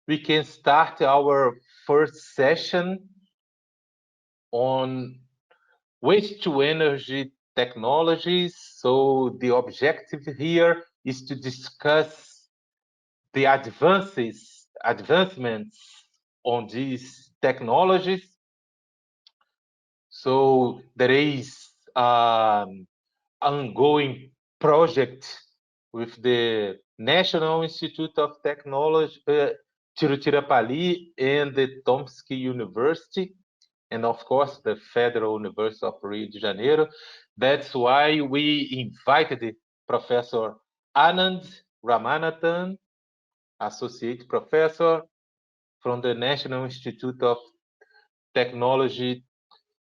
we can start our first session on waste-to-energy technologies. So the objective here is to discuss the advancements on these technologies. So there is ongoing project with the National Institute of Technology, Tiruchirapalli, and the Tomsky University, and of course the Federal University of Rio de Janeiro. That's why we invited Professor Anand Ramanathan, Associate Professor from the National Institute of Technology,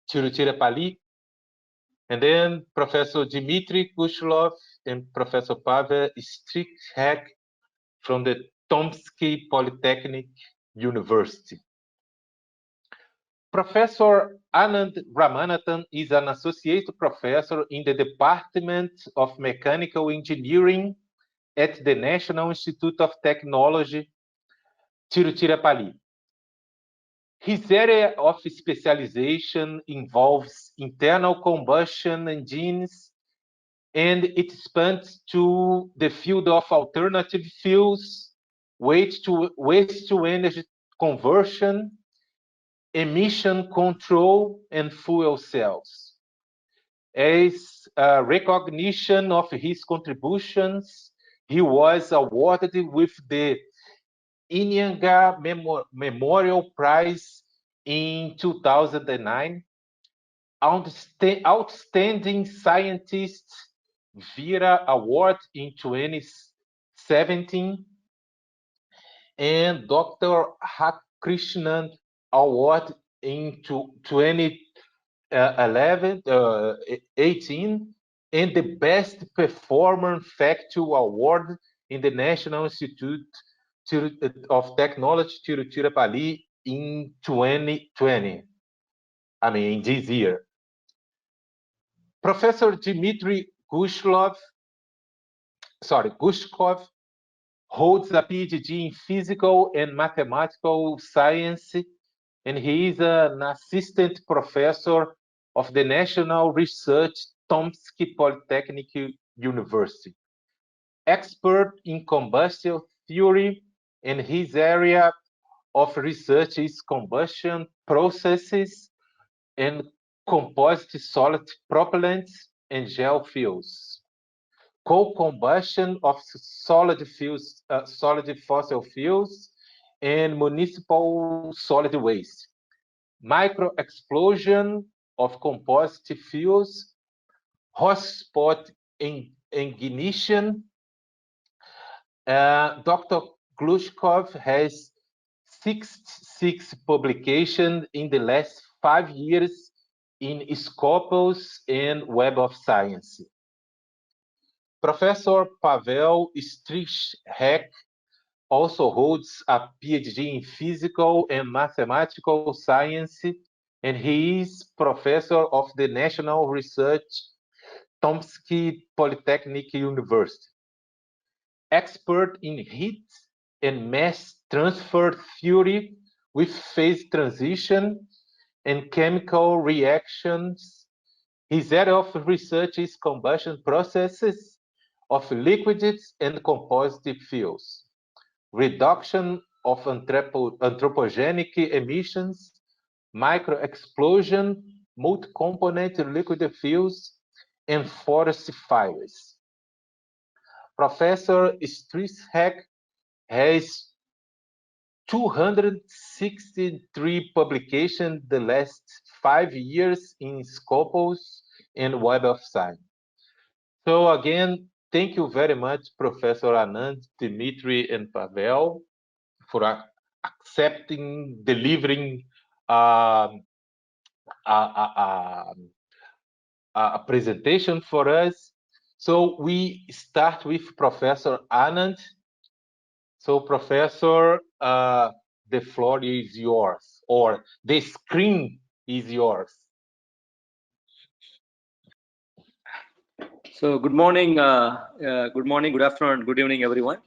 Tiruchirapalli, and then Professor Dmitry Kushlov and Professor Pavel Strikhek from the Tomsky Polytechnic University. Professor Anand Ramanathan is an associate professor in the Department of Mechanical Engineering at the National Institute of Technology, Tiruchirapalli. His area of specialization involves internal combustion engines, and it spans to the field of alternative fuels, waste-to-energy conversion, emission control, and fuel cells. As a recognition of his contributions, he was awarded with the Iyengar Memorial Prize in 2009, Outstanding Scientist Vira Award in 2017, and Dr. Krishnan Award in 2018, and the Best Performer Factual Award in the National Institute of Technology, Tiruchirapalli, in 2020. I mean, this year. Professor Dmitry Gushkov holds a PhD in physical and mathematical science, and he is an assistant professor of the National Research Tomsky Polytechnic University. Expert in combustion theory, and his area of research is combustion processes and composite solid propellants and gel fuels, co-combustion of solid fossil fuels, and municipal solid waste, micro-explosion of composite fuels, hotspot ignition. Dr. Glushkov has 66 publications in the last 5 years in Scopus and Web of Science. Professor Pavel Strikhek also holds a PhD in physical and mathematical science, and he is professor of the National Research Tomsky Polytechnic University. Expert in heat and mass transfer theory with phase transition and chemical reactions. His area of research is combustion processes of liquids and composite fuels, reduction of anthropogenic emissions, micro-explosion, multi-component liquid fuels, and forest fires. Professor Strikhek has 263 publications the last 5 years in Scopus and Web of Science. So again, thank you very much, Professor Anand, Dmitry, and Pavel, for accepting, delivering a presentation for us. So we start with Professor Anand. So Professor, the floor is yours, or the screen is yours. So good morning, good afternoon, good evening, everyone.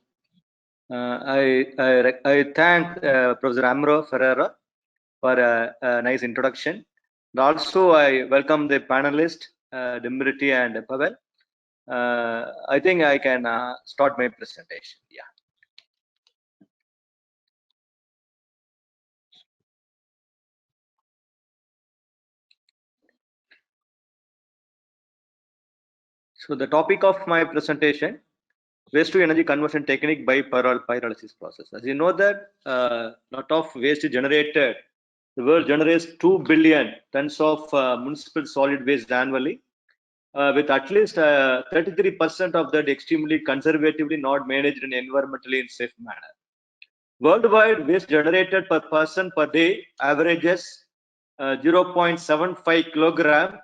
I thank Professor Amro Ferreira for a nice introduction. And also, I welcome the panelists, Dimriti and Pavel. I think I can start my presentation. Yeah. So the topic of my presentation: waste to energy conversion technique by pyrolysis process. As you know that lot of waste is generated. The world generates 2 billion tons of municipal solid waste annually, with at least 33% of that extremely conservatively not managed in environmentally safe manner. Worldwide, waste generated per person per day averages 0.75 kilogram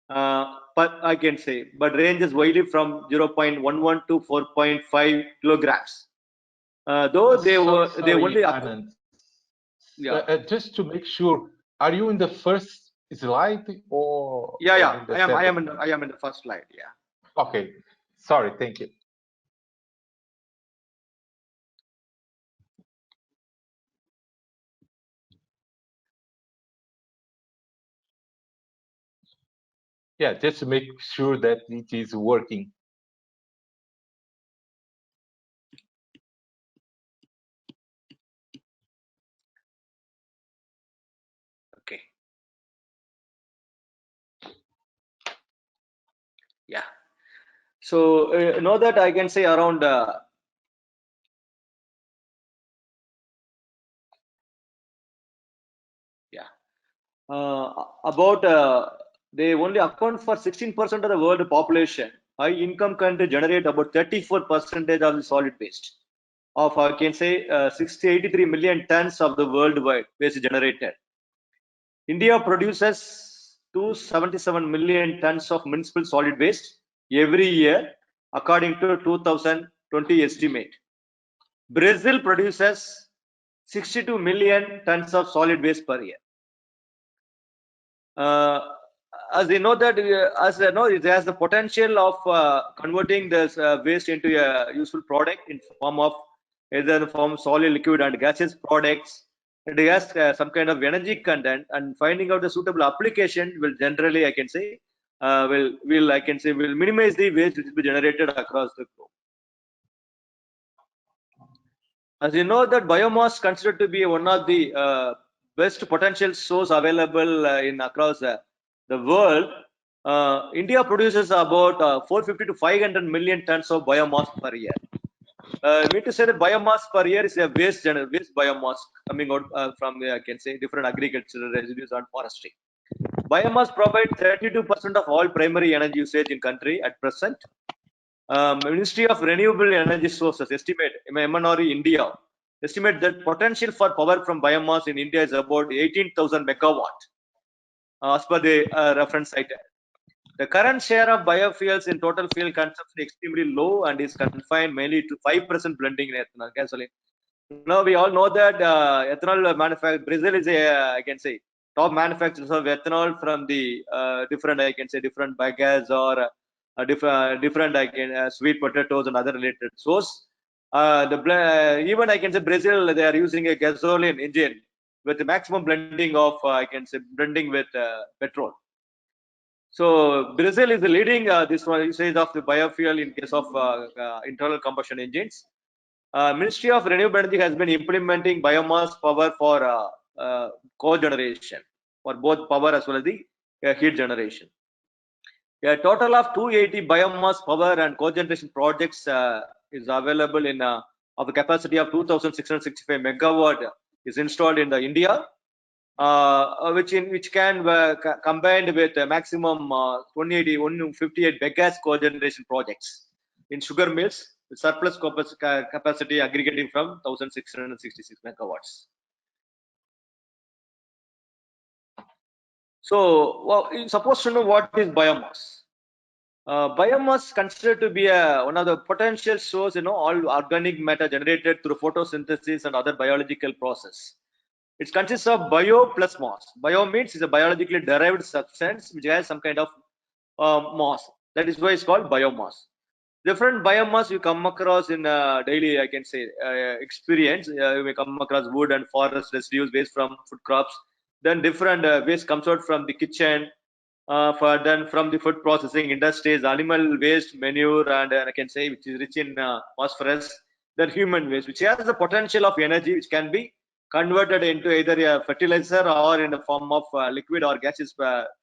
per, I can say, but ranges widely from 0.11 to 4.5 kilograms. Though they Sorry, only Anand. yeah. Just to make sure, are you in the first slide or Yeah. in the I second? am in the first slide. Yeah. Okay, sorry, thank you. Yeah, just to make sure that it is working. Okay. Yeah. So know that I can say around about they only account for 16% of the world population. High income country generate about 34% of the solid waste of I can say 83 million tons of the worldwide waste generated. India produces 277 million tons of municipal solid waste every year, according to 2020 estimate. Brazil produces 62 million tons of solid waste per year. As you know that as you know, it has the potential of converting this waste into a useful product in form of either in form of solid, liquid, and gaseous products. It has some kind of energy content, and finding out the suitable application will generally, I can say, will minimize the waste which will be generated across the globe. As you know that biomass considered to be one of the best potential source available in across the world. India produces about 450 to 500 million tons of biomass per year. I mean to say that biomass per year is a waste biomass coming out from I can say different agricultural residues and forestry. Biomass provides 32% of all primary energy usage in country at present. Ministry of Renewable Energy Sources estimate MNRE India estimate that potential for power from biomass in India is about 18,000 megawatt as per the reference cited. The current share of biofuels in total fuel consumption is extremely low and is confined mainly to 5% blending in ethanol gasoline. Now we all know that ethanol manufacturer Brazil is I can say top manufacturers of ethanol from the different I can say different bagasse or different I can sweet potatoes and other related source. Even I can say Brazil they are using a gasoline engine with the maximum blending of I can say blending with petrol. So Brazil is the leading this one usage of the biofuel in case of internal combustion engines. Ministry of Renewable Energy has been implementing biomass power for co-generation for both power as well as the heat generation. A total of 280 biomass power and co-generation projects is available in of a capacity of 2,665 megawatt is installed in the India, which can combined with a maximum 158 bagasse co-generation projects in sugar mills with surplus capacity aggregating from 1,666 megawatts. So, well, you're supposed to know what is biomass. Biomass considered to be one of the potential source, all organic matter generated through photosynthesis and other biological process. It consists of bio plus mass. Bio means is a biologically derived substance which has some kind of mass. That is why it's called biomass. Different biomass you come across in daily, I can say, experience. You may come across wood and forest residues, waste from food crops. Then different waste comes out from the kitchen, then from the food processing industries, animal waste, manure, and I can say which is rich in phosphorus. Then human waste, which has the potential of energy, which can be converted into either a fertilizer or in the form of liquid or gaseous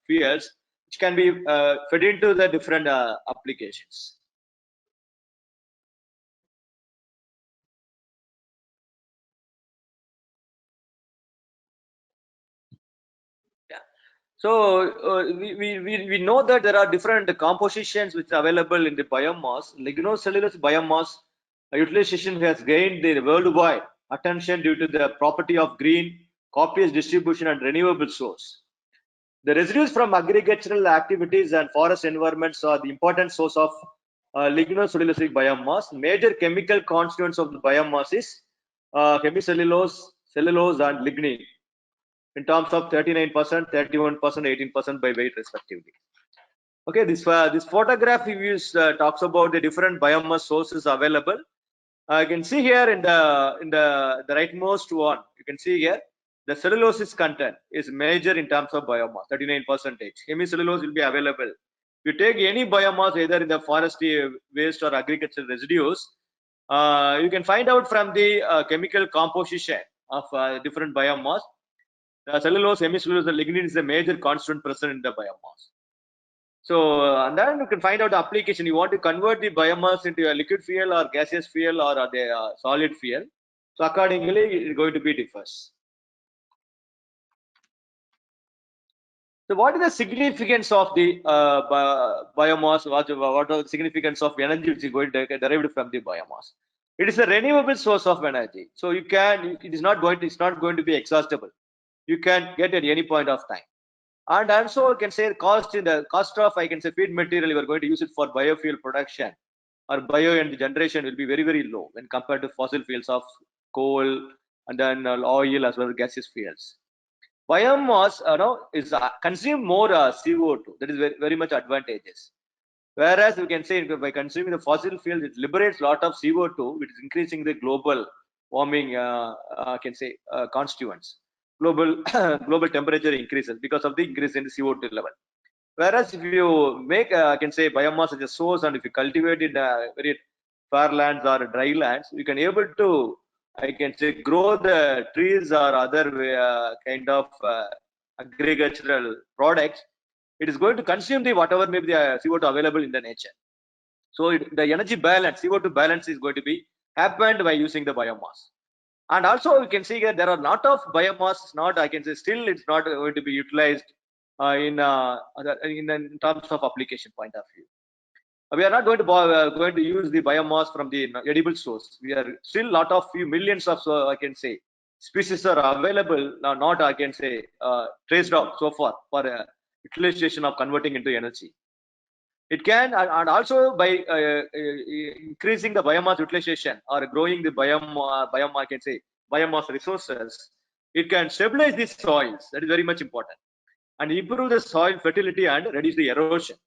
fuels, which can be fed into the different applications. So we know that there are different compositions which are available in the biomass. Lignocellulose biomass utilization has gained the worldwide attention due to the property of green, copious distribution, and renewable source. The residues from agricultural activities and forest environments are the important source of lignocellulosic biomass. Major chemical constituents of the biomass is hemicellulose, cellulose, and lignin, in terms of 39%, 31%, 18% by weight respectively. Okay, this photograph reviews talks about the different biomass sources available. You can see here in the rightmost one, you can see here the cellulose content is major in terms of biomass, 39%. Hemicellulose will be available. If you take any biomass either in the forestry waste or agricultural residues, you can find out from the chemical composition of different biomass. Cellulose, hemicellulose, and lignin is a major constituent present in the biomass. So, and then you can find out the application. You want to convert the biomass into a liquid fuel or gaseous fuel or the solid fuel. So, accordingly, it's going to be differs. So, what is the significance of the biomass? What are the significance of energy which is going to get derived from the biomass? It is a renewable source of energy. So, you can. It is not going to. It's not going to be exhaustible. You can get at any point of time. And also I can say the cost of I can say feed material you are going to use it for biofuel production or bioenergy generation will be very, very low when compared to fossil fuels of coal and then oil as well as gaseous fuels. Biomass is consume more CO2. That is very, very much advantageous. Whereas you can say by consuming the fossil fuels, it liberates a lot of CO2, which is increasing the global warming, I can say, constituents. Global temperature increases because of the increase in the CO2 level. Whereas if you make, I can say, biomass as a source, and if you cultivate it very far lands or dry lands, you can able to, I can say, grow the trees or other kind of agricultural products. It is going to consume the whatever may be the CO2 available in the nature. So the energy balance, CO2 balance is going to be happened by using the biomass. And also you can see here there are a lot of biomass. Not I can say still it's not going to be utilized in terms of application point of view. We are not going to use the biomass from the edible source. We are still lot of few millions of I can say species are available now. Not I can say traced out so far for utilization of converting into energy. It can, and also by increasing the biomass utilization or growing the I can say biomass resources, it can stabilize the soils. That is very much important, and improve the soil fertility and reduce the erosion.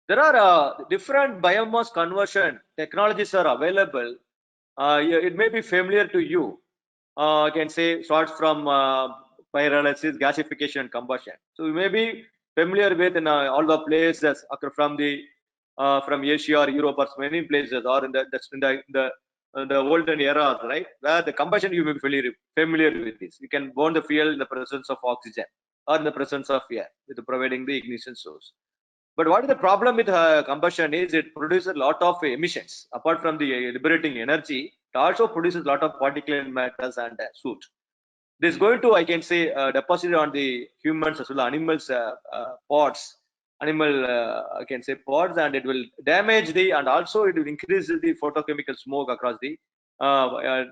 There are different biomass conversion technologies are available. It may be familiar to you. I can say starts from pyrolysis, gasification, and combustion. So you may be familiar with all the places from Asia or Europe or many places or in the olden eras, right? Where the combustion you may be familiar with this. You can burn the fuel in the presence of oxygen or in the presence of air with providing the ignition source. But what is the problem with combustion is it produces a lot of emissions. Apart from the liberating energy, it also produces a lot of particulate matters and soot. This is going to, I can say, deposit on the humans as well as animals pods, I can say pods, and it will damage and also it will increase the photochemical smoke across the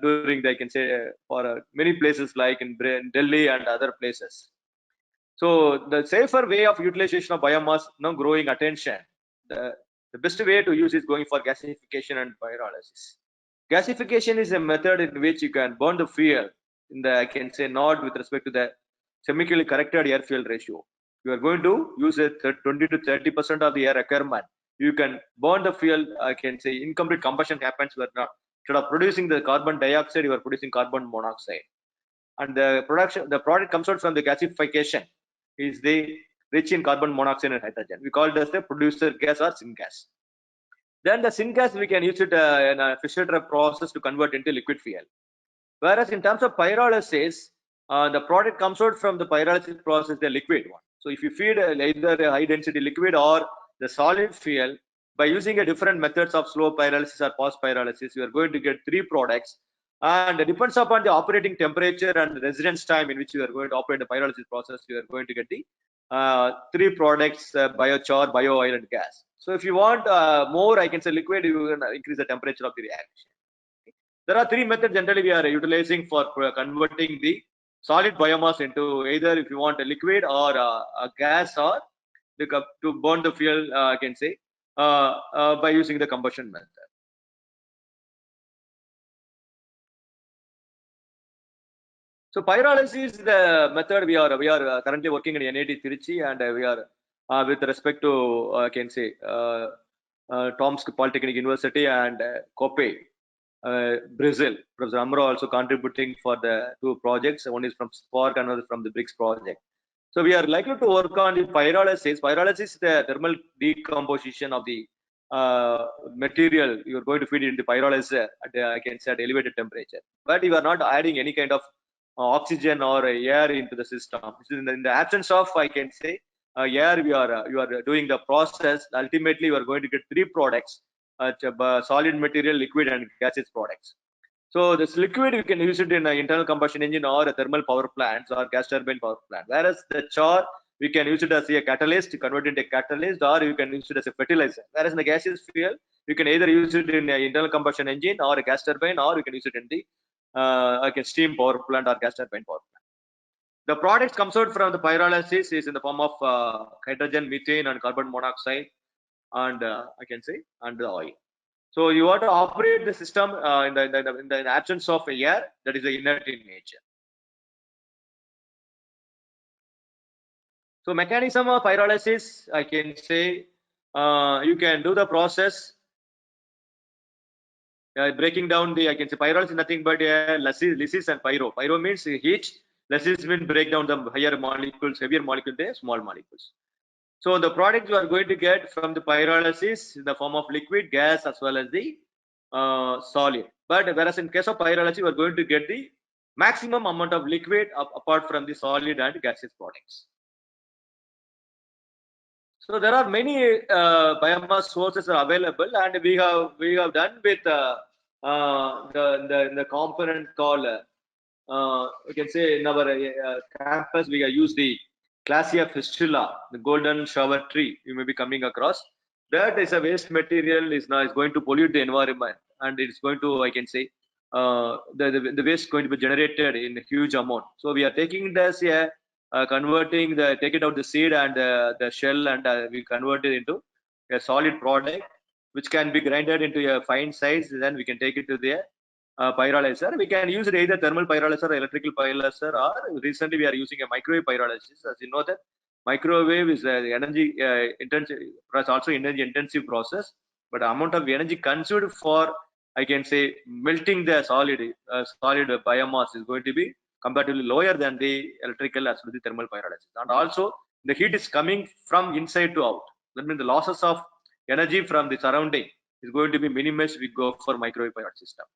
during the, I can say, for many places like in Delhi and other places. So the safer way of utilization of biomass now growing attention. The best way to use is going for gasification and pyrolysis. Gasification is a method in which you can burn the fuel in the, I can say, not with respect to the chemically corrected air fuel ratio. You are going to use a 20 to 30% of the air requirement. You can burn the fuel, I can say, incomplete combustion happens, but not, instead of producing the carbon dioxide, you are producing carbon monoxide. And the product comes out from the gasification is the rich in carbon monoxide and hydrogen. We call it as the producer gas or syngas. Then the syngas, we can use it in a Fischer-Tropsch process to convert into liquid fuel. Whereas in terms of pyrolysis, the product comes out from the pyrolysis process, the liquid one. So if you feed either a high density liquid or the solid fuel, by using a different methods of slow pyrolysis or fast pyrolysis, you are going to get three products. And it depends upon the operating temperature and residence time in which you are going to operate the pyrolysis process, you are going to get the three products, biochar, bio oil, and gas. So if you want more, I can say liquid, you can increase the temperature of the reaction. There are three methods generally we are utilizing for converting the solid biomass into either if you want a liquid or a gas or to burn the fuel, I can say, by using the combustion method. So pyrolysis is the method we are currently working in NIT Tiruchi, and we are with respect to I can say Tomsk Polytechnic University and COPE, Brazil. Professor Amro also contributing for the two projects. One is from SPARC, another from the BRICS project. So we are likely to work on the pyrolysis. Pyrolysis is the thermal decomposition of the material you are going to feed it into pyrolyzer at I can say at elevated temperature. But you are not adding any kind of oxygen or air into the system. In the absence of, I can say, air, you are doing the process. Ultimately, you are going to get three products: solid material, liquid, and gaseous products. So this liquid, you can use it in an internal combustion engine or a thermal power plants or gas turbine power plant. Whereas the char, we can use it as a catalyst to convert it into a catalyst, or you can use it as a fertilizer. Whereas in the gaseous fuel, you can either use it in an internal combustion engine or a gas turbine, or you can use it in the like a steam power plant or gas turbine power plant. The products comes out from the pyrolysis is in the form of hydrogen, methane, and carbon monoxide, and I can say, and the oil. So you want to operate the system in the absence of air, that is the inert in nature. So mechanism of pyrolysis, I can say, you can do the process breaking down the, I can say, pyrolysis is nothing but lysis and pyro. Pyro means heat, lysis means break down the higher molecules, heavier molecules, the small molecules. So the product you are going to get from the pyrolysis in the form of liquid, gas, as well as the solid. But whereas in case of pyrolysis, you are going to get the maximum amount of liquid apart from the solid and gaseous products. So there are many biomass sources are available, and we have done with the component called we can say in our campus we have used the Classia fistula, the golden shower tree. You may be coming across. That is a waste material is going to pollute the environment, and it's going to, I can say, the waste is going to be generated in a huge amount. So we are taking it as a take it out the seed and the shell, and we convert it into a solid product which can be grinded into a fine size. Then we can take it to the pyrolyzer. We can use it either thermal pyrolyzer or electrical pyrolyzer, or recently we are using a microwave pyrolysis. As you know that microwave is energy intensive, also energy intensive process, but the amount of energy consumed for, I can say, melting the solid biomass is going to be comparatively lower than the electrical as well as the thermal pyrolysis. And also the heat is coming from inside to out. That means the losses of energy from the surrounding is going to be minimized. We go for microwave pyrolysis system.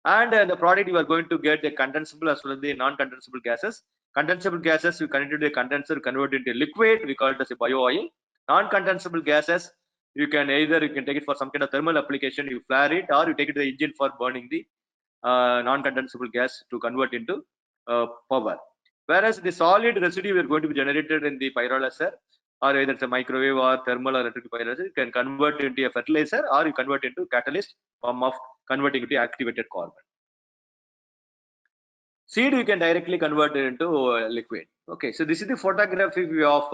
And the product you are going to get a condensable as well as the non-condensable gases. Condensable gases you connect to the condenser, convert into liquid, we call it as a bio oil. Non-condensable gases, you can take it for some kind of thermal application, you flare it, or you take it to the engine for burning the non-condensable gas to convert into power. Whereas the solid residue are going to be generated in the pyrolyzer, or either it's a microwave or thermal or electrical pyrolyzer, you can convert into a fertilizer, or you convert into catalyst form of converting into activated carbon. Seed you can directly convert it into liquid. Okay, so this is the photographic view of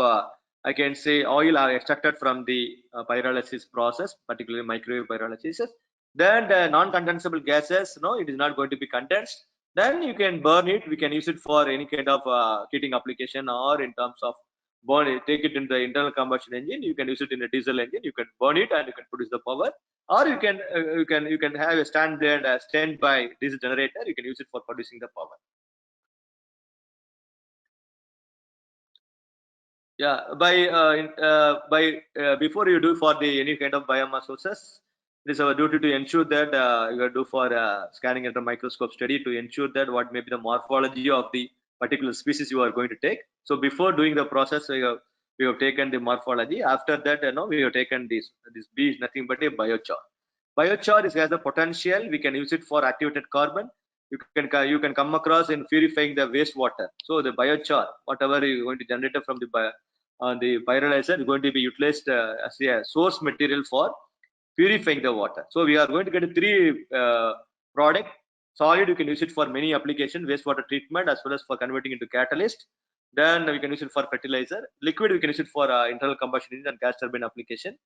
I can say oil are extracted from the pyrolysis process, particularly microwave pyrolysis. Then the non-condensable gases, no, it is not going to be condensed. Then you can burn it. We can use it for any kind of heating application, or in terms of burn it, take it in the internal combustion engine. You can use it in a diesel engine. You can burn it and you can produce the power, or you can have a standby diesel generator. You can use it for producing the power. Yeah, before you do for the any kind of biomass sources, it is our duty to ensure that you do for scanning under microscope study to ensure that what may be the morphology of the particular species you are going to take. So before doing the process, we have taken the morphology. After that, we have taken this B is nothing but a biochar. Biochar has the potential. We can use it for activated carbon. You can come across in purifying the wastewater. So the biochar, whatever you are going to generate from the pyrolyzer, is going to be utilized as a source material for purifying the water. So we are going to get three product. Solid, you can use it for many applications, wastewater treatment as well as for converting into catalyst. Then we can use it for fertilizer. Liquid, we can use it for internal combustion engine and gas turbine application.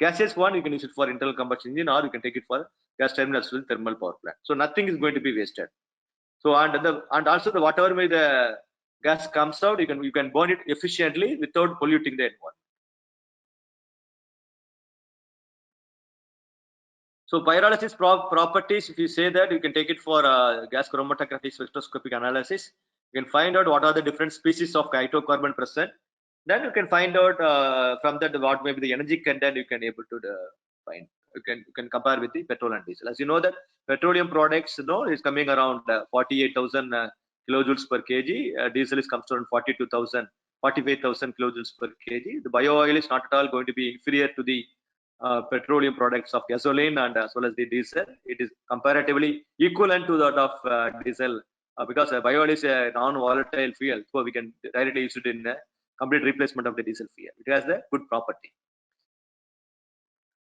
Gaseous one, you can use it for internal combustion engine, or you can take it for gas turbine as well thermal power plant. So nothing is going to be wasted. So and also the whatever way the gas comes out, you can burn it efficiently without polluting the environment. So pyrolysis properties, if you say that, you can take it for gas chromatography spectroscopic analysis. You can find out what are the different species of hydrocarbon present. Then you can find out from that what may be the energy content you can able to find. You can compare with the petrol and diesel. As you know that petroleum products is coming around 48,000 kilojoules per kg. Diesel is comes around 45,000 kilojoules per kg. The bio oil is not at all going to be inferior to the petroleum products of gasoline and as well as the diesel. It is comparatively equivalent to that of diesel because bio oil is a non-volatile fuel, so we can directly use it in a complete replacement of the diesel fuel. It has a good property.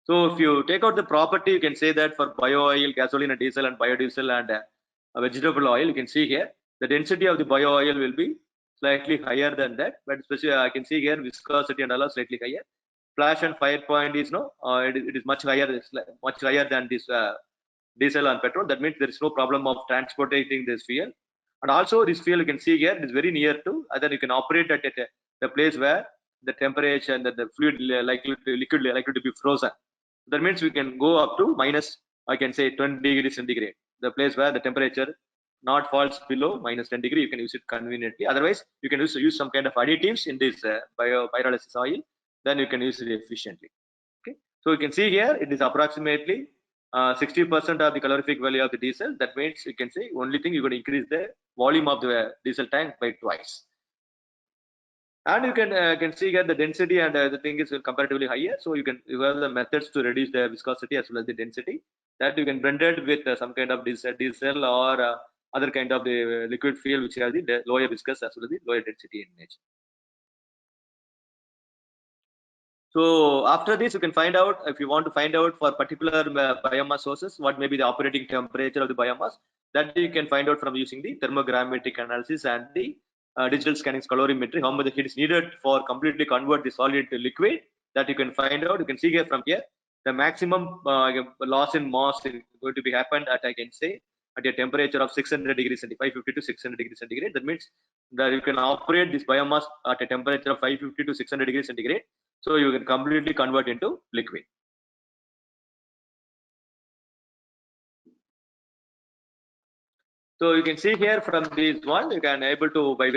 So if you take out the property, you can say that for bio oil, gasoline and diesel and biodiesel and vegetable oil, you can see here the density of the bio oil will be slightly higher than that, but especially I can see here viscosity and all are slightly higher. Flash and fire point is it is much higher than this diesel and petrol. That means there is no problem of transporting this fuel. And also this fuel you can see here, it is very near to, then you can operate at the place where the temperature and the fluid liquid likely to be frozen. That means we can go up to minus, I can say 20 degrees centigrade. The place where the temperature not falls below minus 10 degree, you can use it conveniently. Otherwise, you can use some kind of additives in this pyrolysis oil. Then you can use it efficiently. Okay, so you can see here it is approximately 60% of the calorific value of the diesel. That means you can say only thing you're going to increase the volume of the diesel tank by twice. And you can see here the density and the thing is comparatively higher. So you have the methods to reduce the viscosity as well as the density that you can blend it with some kind of diesel or other kind of the liquid fuel which has the lower viscous as well as the lower density in nature. So after this, you can find out if you want to find out for particular biomass sources what may be the operating temperature of the biomass. That you can find out from using the thermogrammetric analysis and the digital scanning calorimetry, how much heat is needed for completely convert the solid to liquid. That you can find out. You can see here from here the maximum loss in mass is going to be happened at, I can say, at a temperature of 600 degrees centigrade, 550 to 600 degrees centigrade. That means that you can operate this biomass at a temperature of 550 to 600 degrees centigrade. So you can completely convert into liquid. So you can see here from this one, you can able to by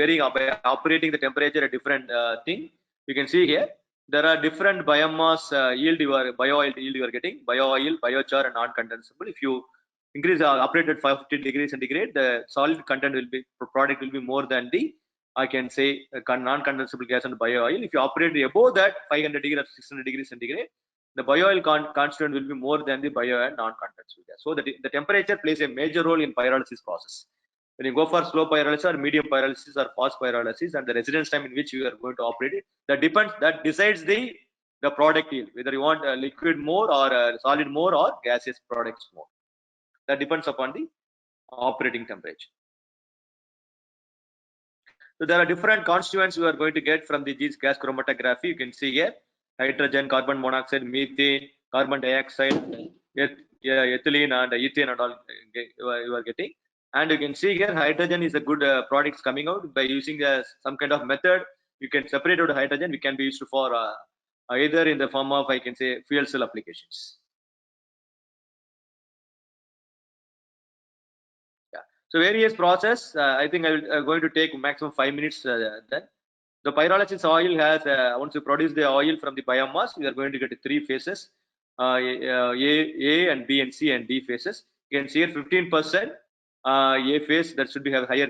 operating the temperature at different thing. You can see here there are different biomass yield bio oil yield you are getting, bio oil, biochar, and non-condensable. If you increase operate at 550 degrees centigrade, the solid content will be product will be more than the I can say non-condensable gas and bio oil. If you operate above that 500 degrees or 600 degrees centigrade, the bio oil constituent will be more than the bio and non-condensable gas. So the temperature plays a major role in pyrolysis process. When you go for slow pyrolysis or medium pyrolysis or fast pyrolysis, and the residence time in which you are going to operate it, that decides the product yield, whether you want liquid more or solid more or gaseous products more. That depends upon the operating temperature. So there are different constituents you are going to get from the gas chromatography. You can see here hydrogen, carbon monoxide, methane, carbon dioxide, ethylene, and ethane, and all you are getting. And you can see here hydrogen is a good products coming out by using some kind of method. You can separate out hydrogen. We can be used for either in the form of, I can say, fuel cell applications. Yeah. So various process. I think I'm going to take maximum 5 minutes. Then the pyrolysis oil has once you produce the oil from the biomass, we are going to get 3 phases: A and B and C and D phases. You can see here 15%. A phase that should be have higher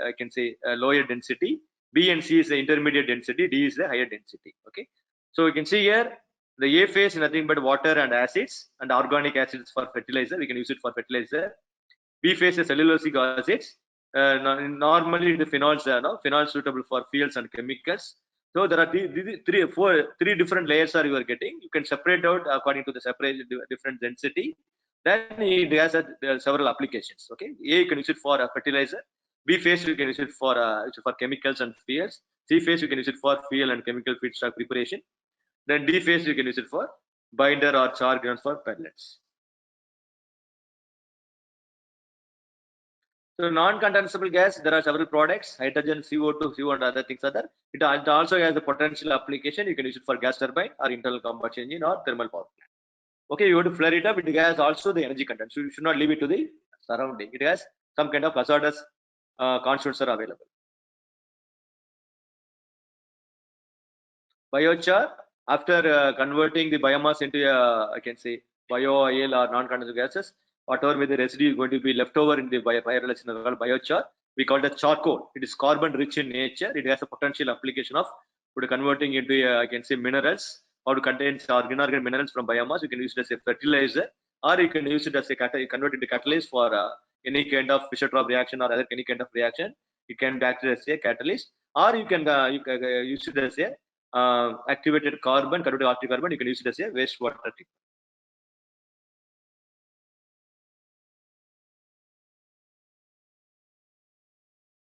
I can say lower density. B and C is the intermediate density. D is the higher density. Okay. So you can see here the A phase is nothing but water and acids and organic acids for fertilizer. We can use it for fertilizer. B phase is cellulosic acids. Normally the phenols are phenols suitable for fuels and chemicals. So there are three different layers are you are getting. You can separate out according to the separate different density. Then it has several applications. Okay, A you can use it for fertilizer. B phase you can use it for chemicals and fuels. C phase you can use it for fuel and chemical feedstock preparation. Then D phase you can use it for binder or char granules for pellets. So non-condensable gas, there are several products: hydrogen, CO2, CO, and other things are there. It also has a potential application. You can use it for gas turbine or internal combustion engine or thermal power plant. Okay, you have to flare it up. It has also the energy content. So you should not leave it to the surrounding. It has some kind of hazardous constituents are available. Biochar, after converting the biomass into I can say bio oil or non-condensable gases, whatever with the residue is going to be left over in the pyrolysis called biochar. We call it charcoal. It is carbon rich in nature. It has a potential application of converting into I can say minerals or to contain inorganic minerals from biomass. You can use it as a fertilizer, or you can use it as a convert into catalyst for any kind of Fischer-Tropsch reaction or other any kind of reaction. You can act as a catalyst, or you can use it as a activated carbon, converted active carbon. You can use it as a wastewater treatment.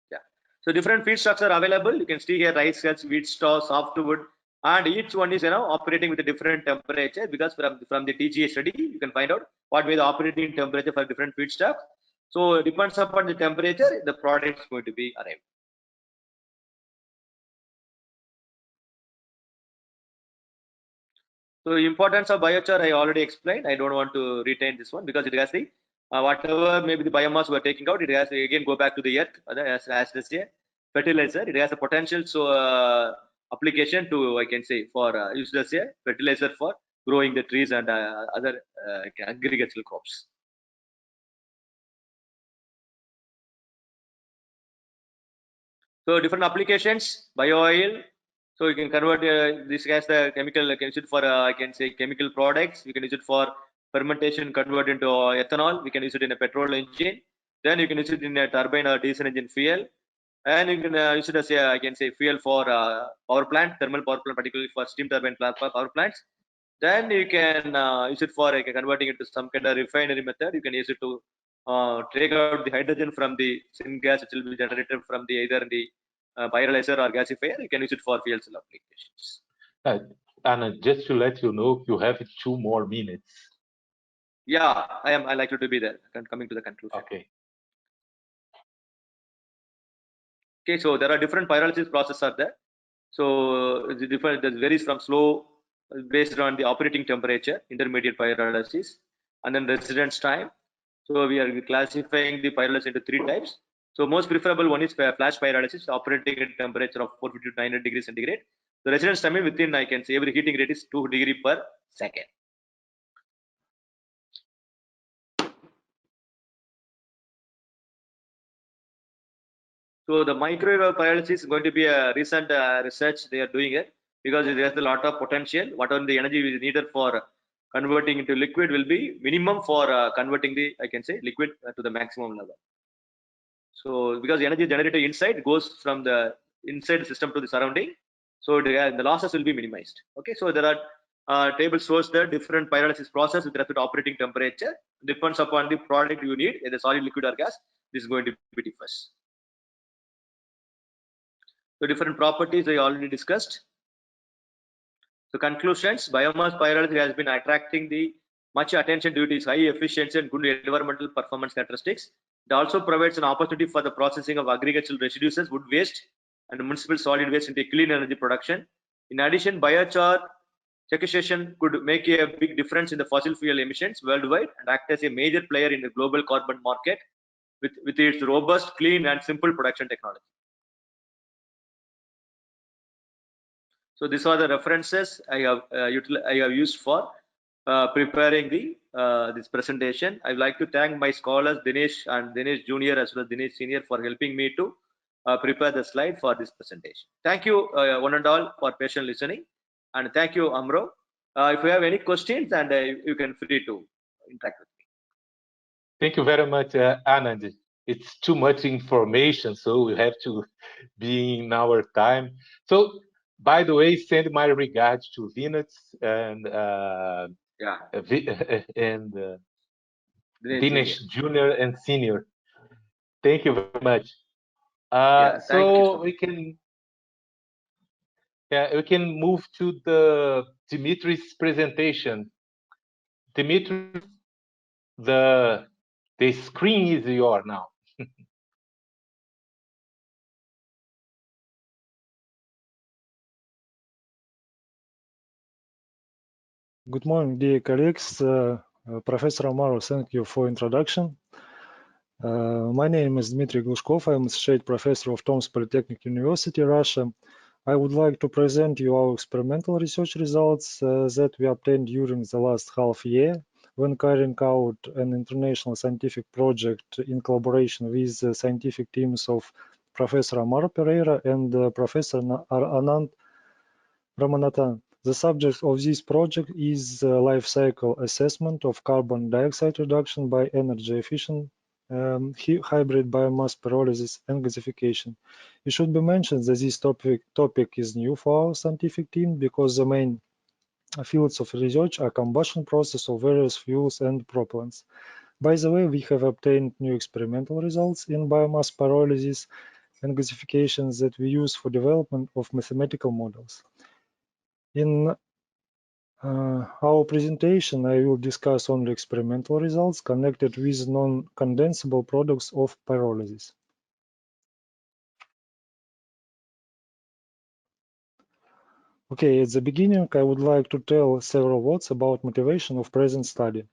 Yeah. So different feedstocks are available. You can see here rice hulls, wheat straw, softwood, and each one is operating with a different temperature, because from the TGA study you can find out what way the operating temperature for different feedstocks. So it depends upon the temperature the product is going to be arrived. So importance of biochar I already explained. I don't want to retain this one because it has the whatever maybe the biomass we are taking out, it has to again go back to the earth as a fertilizer. It has a potential application to, I can say, for use as a fertilizer for growing the trees and other agricultural crops. So different applications, bio oil. So you can convert this as the chemical. You can use it for I can say chemical products. You can use it for fermentation, convert into ethanol. We can use it in a petrol engine. Then you can use it in a turbine or diesel engine fuel. And you can use it as a, I can say, fuel for power plant, thermal power plant, particularly for steam turbine power plants. Then you can use it for converting it to some kind of refinery method. You can use it to take out the hydrogen from the syngas, which will be generated from the either the pyrolyzer or gasifier. You can use it for fuel cell applications. And just to let you know, you have 2 more minutes. Yeah, I likely to be there. Coming to the conclusion. Okay. Okay, so there are different pyrolysis processes are there. So the different that varies from slow based on the operating temperature, intermediate pyrolysis, and then residence time. So we are classifying the pyrolysis into 3 types. So most preferable one is flash pyrolysis, operating at temperature of 450 to 900 degrees centigrade. The residence time within, I can say, every heating rate is 2 degrees per second. So the microwave pyrolysis is going to be a recent research they are doing it, because it has a lot of potential. Whatever the energy is needed for converting into liquid will be minimum for converting the, I can say, liquid to the maximum level. So because the energy generated inside goes from the inside system to the surrounding, so the losses will be minimized. Okay, so there are tables shows the different pyrolysis process with respect to operating temperature. Depends upon the product you need, either solid, liquid, or gas. This is going to be differs. So different properties I already discussed. So conclusions: biomass pyrolysis has been attracting the much attention due to its high efficiency and good environmental performance characteristics. It also provides an opportunity for the processing of agricultural residues, wood waste, and municipal solid waste into clean energy production. In addition, biochar sequestration could make a big difference in the fossil fuel emissions worldwide and act as a major player in the global carbon market with its robust, clean, and simple production technology. So these are the references I have used for preparing this presentation. I would like to thank my scholars Dinesh and Dinesh Junior as well as Dinesh Senior for helping me to prepare the slide for this presentation. Thank you one and all for patient listening, and thank you Amro. If you have any questions, and you can free to interact with me. Thank you very much, Anand. It's too much information, so we have to be in our time. So, by the way, send my regards to Vinitz and Dinesh Junior and Senior. Thank you very much. So we can move to the Dimitri's presentation. Dimitri, the screen is yours now. Good morning, dear colleagues. Professor Amaro, thank you for introduction. My name is Dmitry Glushkov. I'm Associate Professor of Tomsk Polytechnic University, Russia. I would like to present you our experimental research results that we obtained during the last half year when carrying out an international scientific project in collaboration with the scientific teams of Professor Amaro Pereira and Professor Anand Ramanathan. The subject of this project is life cycle assessment of carbon dioxide reduction by energy efficient hybrid biomass pyrolysis and gasification. It should be mentioned that this topic is new for our scientific team because the main fields of research are combustion process of various fuels and propellants. By the way, we have obtained new experimental results in biomass pyrolysis and gasification that we use for development of mathematical models. In our presentation, I will discuss only experimental results connected with non-condensable products of pyrolysis. Okay, at the beginning, I would like to tell several words about motivation of present study.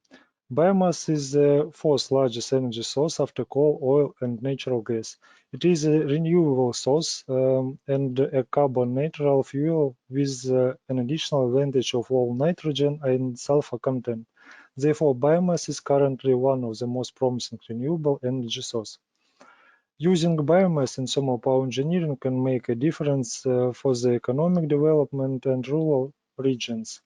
Biomass is the fourth largest energy source after coal, oil, and natural gas. It is a renewable source and a carbon-neutral fuel with an additional advantage of low nitrogen and sulfur content. Therefore, biomass is currently one of the most promising renewable energy sources. Using biomass in thermal power engineering can make a difference for the economic development and rural regions.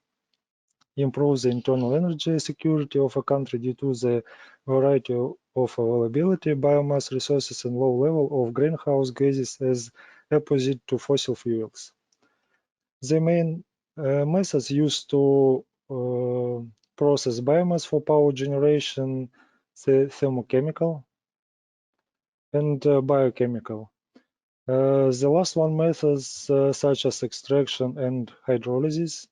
Improve the internal energy security of a country due to the variety of availability biomass resources and low level of greenhouse gases as opposite to fossil fuels. The main methods used to process biomass for power generation, the thermochemical and biochemical. The last one methods such as extraction and hydrolysis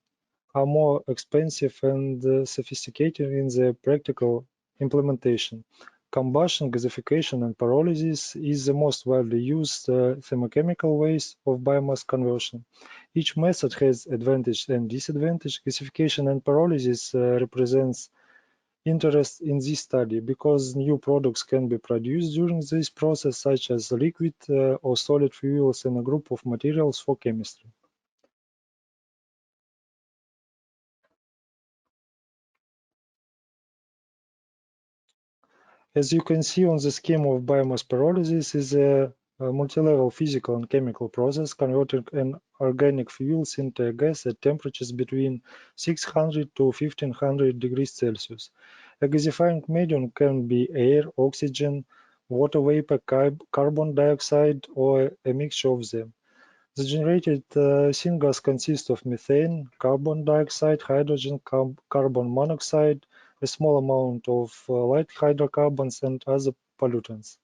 are more expensive and sophisticated in their practical implementation. Combustion, gasification, and pyrolysis is the most widely used thermochemical ways of biomass conversion. Each method has advantage and disadvantage. Gasification and pyrolysis represents interest in this study because new products can be produced during this process, such as liquid or solid fuels and a group of materials for chemistry. As you can see on the scheme of biomass pyrolysis is a multi-level physical and chemical process converting an organic fuels into a gas at temperatures between 600 to 1500 degrees Celsius. A gasifying medium can be air, oxygen, water vapor, carbon dioxide, or a mixture of them. The generated syngas consists of methane, carbon dioxide, hydrogen, carbon monoxide, a small amount of light hydrocarbons, and other pollutants.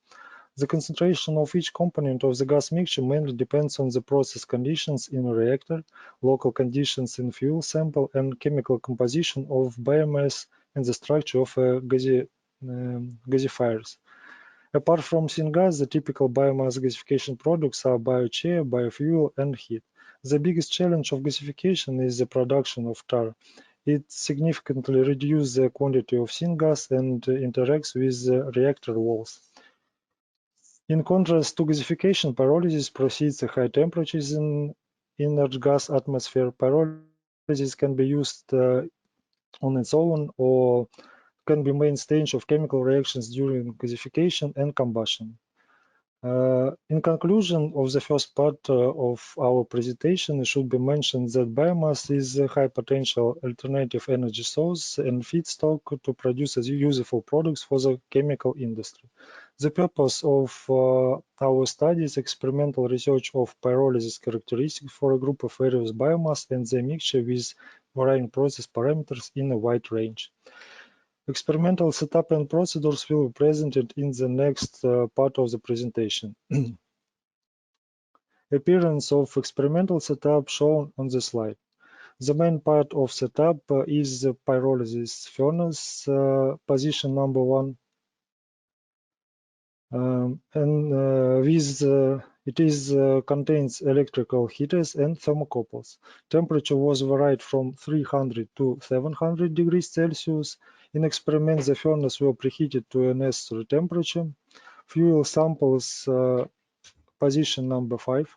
The concentration of each component of the gas mixture mainly depends on the process conditions in a reactor, local conditions in fuel sample, and chemical composition of biomass and the structure of gasifiers. Apart from syngas, the typical biomass gasification products are biochar, biofuel, and heat. The biggest challenge of gasification is the production of tar. It significantly reduces the quantity of syngas and interacts with the reactor walls. In contrast to gasification, pyrolysis proceeds at high temperatures in inert gas atmosphere. Pyrolysis can be used on its own or can be main stage of chemical reactions during gasification and combustion. In conclusion of the first part of our presentation, it should be mentioned that biomass is a high potential alternative energy source and feedstock to produce useful products for the chemical industry. The purpose of our study is experimental research of pyrolysis characteristics for a group of various biomass and their mixture with varying process parameters in a wide range. Experimental setup and procedures will be presented in the next part of the presentation. Appearance of experimental setup shown on the slide. The main part of setup is the pyrolysis furnace, position number 1. Contains electrical heaters and thermocouples. Temperature was varied from 300 to 700 degrees Celsius. In experiments, the furnace were preheated to a necessary temperature. Fuel samples, position number 5,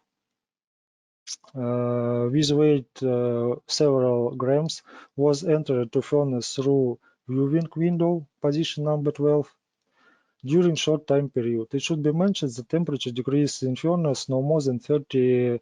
with weight several grams, was entered to furnace through viewing window, position number 12. During short time period, it should be mentioned the temperature decrease in furnace no more than 30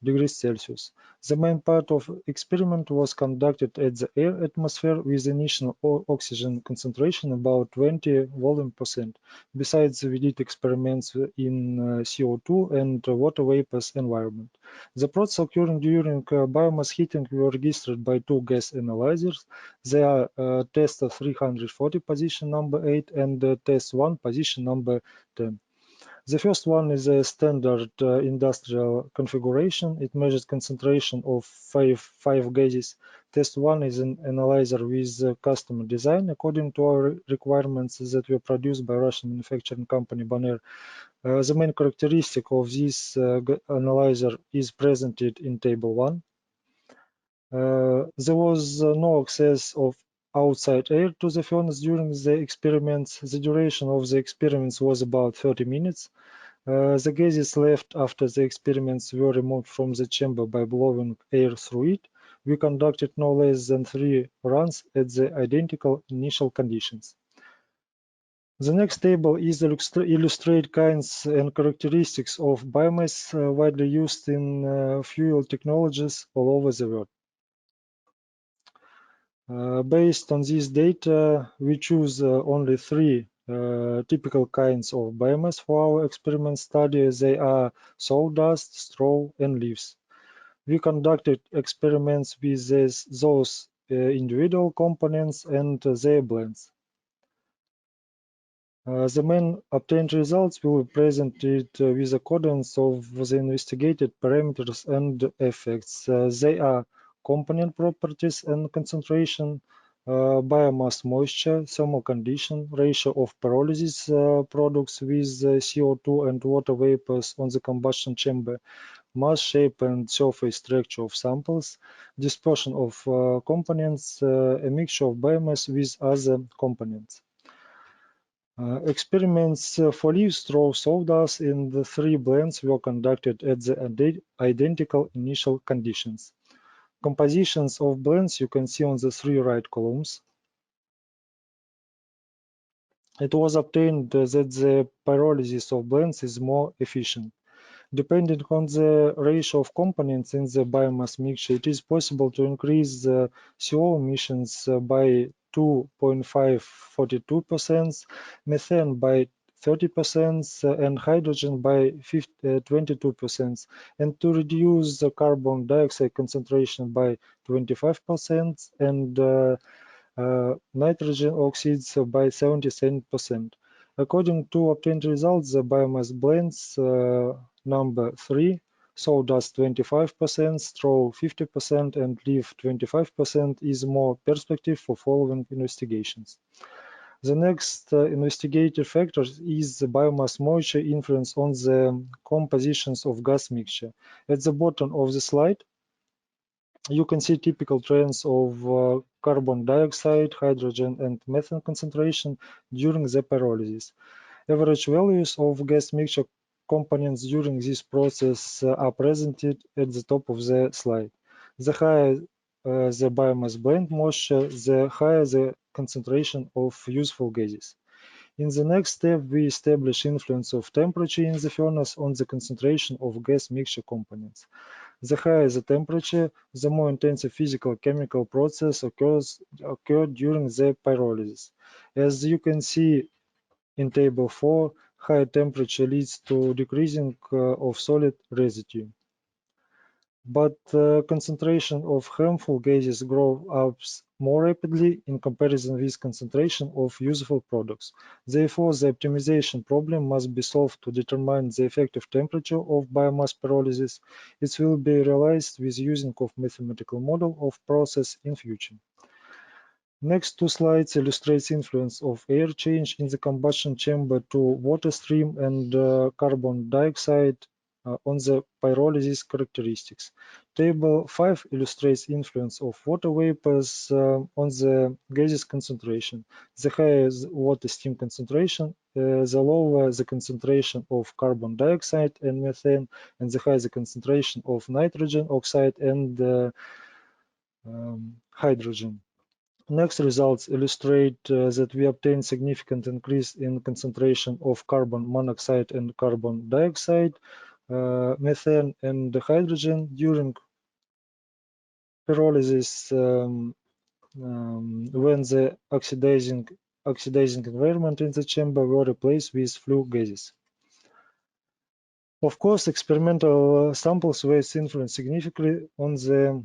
degrees Celsius. The main part of experiment was conducted at the air atmosphere with initial oxygen concentration about 20 volume%. Besides, we did experiments in CO2 and water vapors environment. The process occurring during biomass heating were registered by 2 gas analyzers. They are tester 340 position number 8 and test 1 position number 10. The first one is a standard industrial configuration. It measures concentration of five gases. Test 1 is an analyzer with customer design according to our requirements that were produced by Russian manufacturing company Bonaire. The main characteristic of this analyzer is presented in table 1. There was no access of outside air to the furnace during the experiments. The duration of the experiments was about 30 minutes. The gases left after the experiments were removed from the chamber by blowing air through it. We conducted no less than 3 runs at the identical initial conditions. The next table is illustrate kinds and characteristics of biomass widely used in fuel technologies all over the world. Based on this data, we choose only 3 typical kinds of biomass for our experiment study. They are sawdust, straw, and leaves. We conducted experiments with those individual components and their blends. The main obtained results will be presented with accordance of the investigated parameters and effects. They are component properties and concentration, biomass moisture, thermal condition, ratio of pyrolysis products with CO2 and water vapors on the combustion chamber, mass, shape, and surface structure of samples, dispersion of components, a mixture of biomass with other components. Experiments for leaves, straw, sawdust in the 3 blends were conducted at the identical initial conditions. Compositions of blends you can see on the 3 right columns. It was obtained that the pyrolysis of blends is more efficient. Depending on the ratio of components in the biomass mixture, it is possible to increase the CO emissions by 2.542%, methane by 30%, and hydrogen by 22%, and to reduce the carbon dioxide concentration by 25% and nitrogen oxides by 77%. According to obtained results, the biomass blends number 3, sawdust 25%, straw 50%, and leaf 25% is more perspective for following investigations. The next investigated factor is the biomass moisture influence on the compositions of gas mixture. At the bottom of the slide, you can see typical trends of carbon dioxide, hydrogen, and methane concentration during the pyrolysis. Average values of gas mixture components during this process are presented at the top of the slide. The higher the biomass blend moisture, the higher the concentration of useful gases. In the next step, we establish influence of temperature in the furnace on the concentration of gas mixture components. The higher the temperature, the more intensive physical chemical process occurred during the pyrolysis. As you can see in table 4, higher temperature leads to decreasing of solid residue. But concentration of harmful gases grow up more rapidly in comparison with concentration of useful products. Therefore, the optimization problem must be solved to determine the effective temperature of biomass pyrolysis. It will be realized with using of mathematical model of process in future. Next two slides illustrates influence of air change in the combustion chamber to water stream and carbon dioxide on the pyrolysis characteristics. Table 5 illustrates influence of water vapors on the gases concentration. The higher the water steam concentration, the lower the concentration of carbon dioxide and methane, and the higher the concentration of nitrogen oxide and hydrogen. Next results illustrate that we obtain significant increase in concentration of carbon monoxide and carbon dioxide, methane and hydrogen during pyrolysis when the oxidizing environment in the chamber were replaced with flue gases. Of course, experimental samples were influenced significantly on the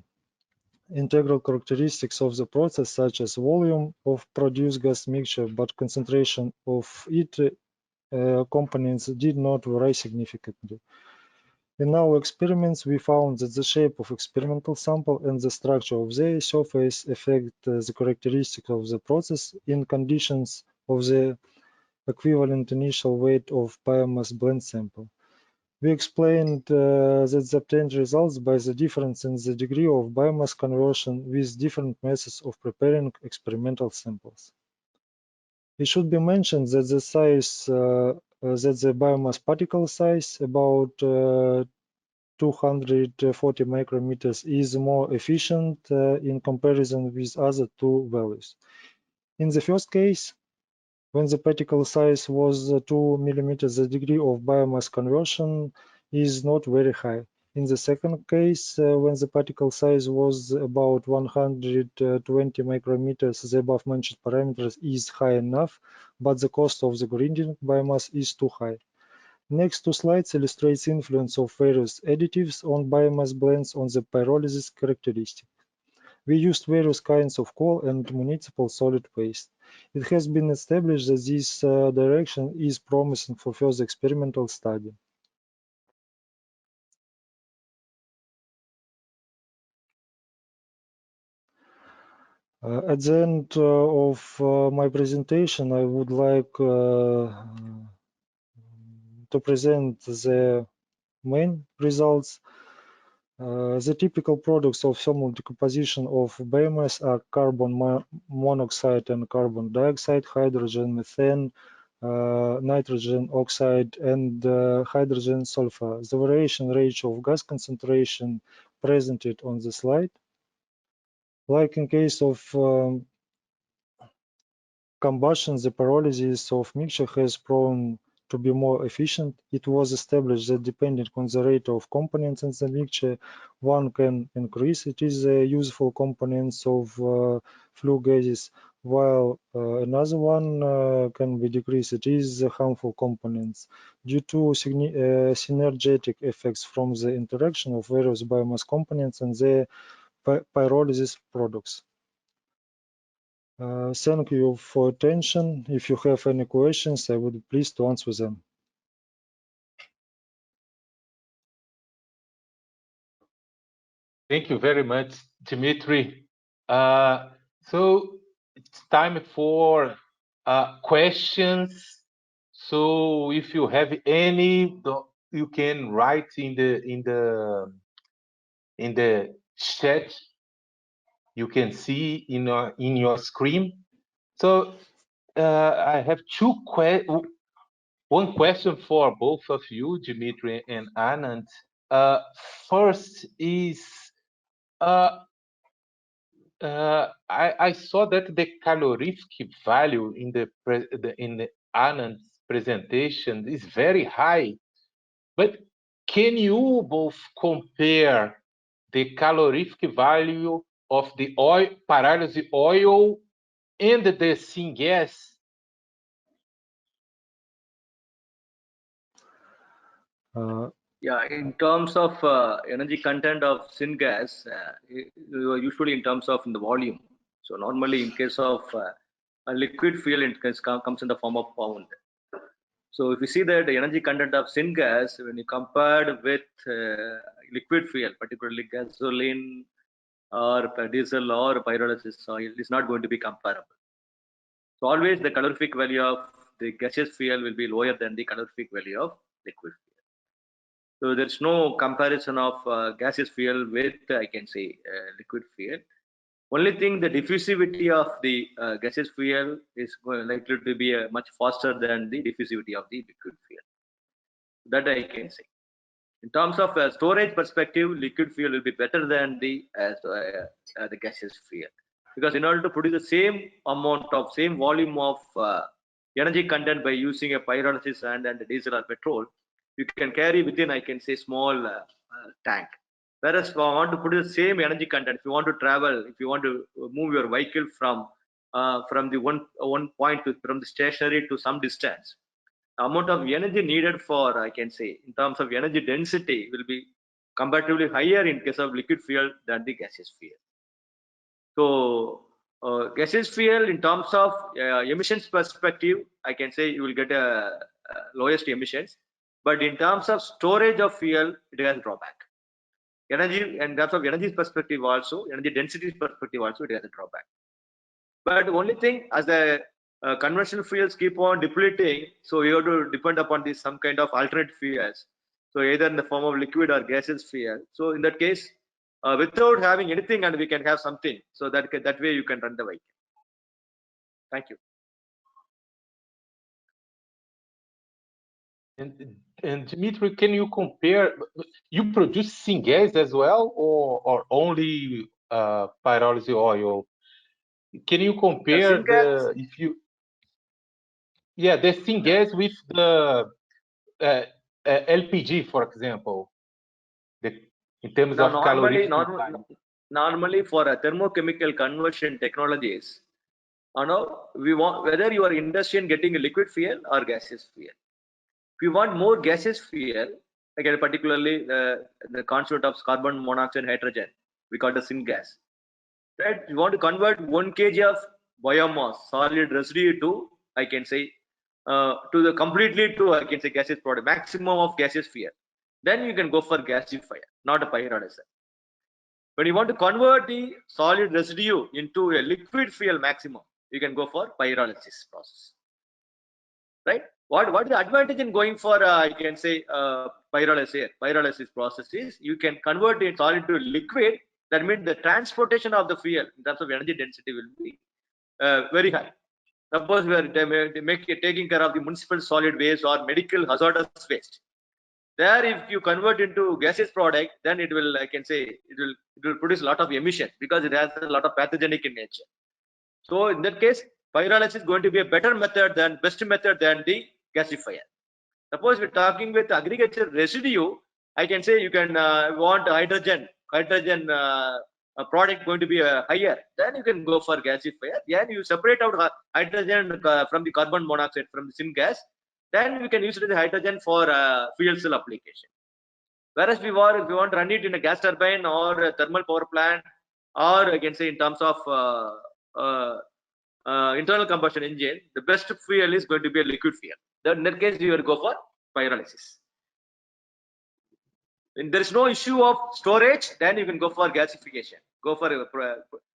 integral characteristics of the process, such as volume of produced gas mixture, but concentration of its components did not vary significantly. In our experiments, we found that the shape of experimental sample and the structure of the surface affect the characteristics of the process in conditions of the equivalent initial weight of biomass blend sample. We explained that the obtained results by the difference in the degree of biomass conversion with different methods of preparing experimental samples. It should be mentioned that the size, that the biomass particle size, about 240 micrometers, is more efficient in comparison with other two values. In the first case, when the particle size was 2 millimeters, the degree of biomass conversion is not very high. In the second case, when the particle size was about 120 micrometers, the above mentioned parameters is high enough, but the cost of the grinding biomass is too high. Next two slides illustrates influence of various additives on biomass blends on the pyrolysis characteristic. We used various kinds of coal and municipal solid waste. It has been established that this direction is promising for further experimental study. At the end of my presentation, I would like to present the main results. The typical products of thermal decomposition of biomass are carbon monoxide and carbon dioxide, hydrogen, methane, nitrogen oxide, and hydrogen sulfur. The variation rate of gas concentration presented on the slide. Like in case of combustion, the pyrolysis of mixture has proven to be more efficient. It was established that depending on the rate of components in the mixture, one can increase it is the useful components of flue gases, while another one can be decreased. It is the harmful components due to synergetic effects from the interaction of various biomass components and the pyrolysis products. Thank you for attention. If you have any questions, I would be pleased to answer them. Thank you very much, Dmitry. So it's time for questions. So if you have any, you can write in the chat. You can see in your screen. So I have one question for both of you, Dimitri and Anand. First is I saw that the calorific value in the Anand's presentation is very high, but can you both compare the calorific value of the oil, pyrolysis oil, and the syngas? Yeah, in terms of energy content of syngas, usually in terms of in the volume. So normally in case of a liquid fuel, it comes in the form of pound. So if you see that the energy content of syngas, when you compared with liquid fuel, particularly gasoline or diesel or pyrolysis oil, is not going to be comparable. So always the calorific value of the gaseous fuel will be lower than the calorific value of liquid fuel. So there's no comparison of gaseous fuel with, I can say, liquid fuel. Only thing, the diffusivity of the gaseous fuel is likely to be much faster than the diffusivity of the liquid fuel. That I can say. In terms of storage perspective, liquid fuel will be better than the gaseous fuel, because in order to produce the same amount of same volume of energy content by using a pyrolysis and diesel or petrol, you can carry within, I can say, small tank. Whereas if I want to produce the same energy content, if you want to travel, if you want to move your vehicle from the one point from the stationary to some distance, the amount of energy needed for, I can say, in terms of energy density will be comparatively higher in case of liquid fuel than the gaseous fuel. So gaseous fuel, in terms of emissions perspective, I can say you will get a lowest emissions, but in terms of storage of fuel, it has drawback. Energy, in terms of energy perspective also, energy density perspective also, it has a drawback. But the only thing, as the conventional fuels keep on depleting, so you have to depend upon this some kind of alternate fuels. So either in the form of liquid or gaseous fuel. So in that case, without having anything, and we can have something, so that way you can run the vehicle. Thank you. And Dimitri, can you compare? You produce syngas as well, or only pyrolysis oil? Can you compare syngas, the syngas with the LPG, for example, in terms of calorific value? Normally for a thermochemical conversion technologies, we want whether you are interested in getting a liquid fuel or gaseous fuel. If you want more gaseous fuel, again particularly the concept of carbon monoxide and hydrogen, we call the syngas. Right? You want to convert 1 kg of biomass solid residue to, I can say, completely to, I can say, gaseous product, maximum of gaseous fuel. Then you can go for gasifier, not a pyrolyzer. When you want to convert the solid residue into a liquid fuel maximum, you can go for pyrolysis process. Right? What is the advantage in going for I can say pyrolysis process is you can convert it solid to liquid. That means the transportation of the fuel in terms of energy density will be very high. Suppose we are taking care of the municipal solid waste or medical hazardous waste. There, if you convert into gaseous product, then it will, I can say, it will produce a lot of emission because it has a lot of pathogenic in nature. So in that case, pyrolysis is going to be a better method than best method than the gasifier. Suppose we're talking with agriculture residue, I can say you can want hydrogen product going to be higher, then you can go for gasifier. Then you separate out hydrogen from the carbon monoxide from the syngas, then we can use it as hydrogen for fuel cell application. Whereas if we want to run it in a gas turbine or a thermal power plant, or I can say in terms of internal combustion engine, the best fuel is going to be a liquid fuel. Then in that case, you will go for pyrolysis. When there is no issue of storage, then you can go for gasification. Go for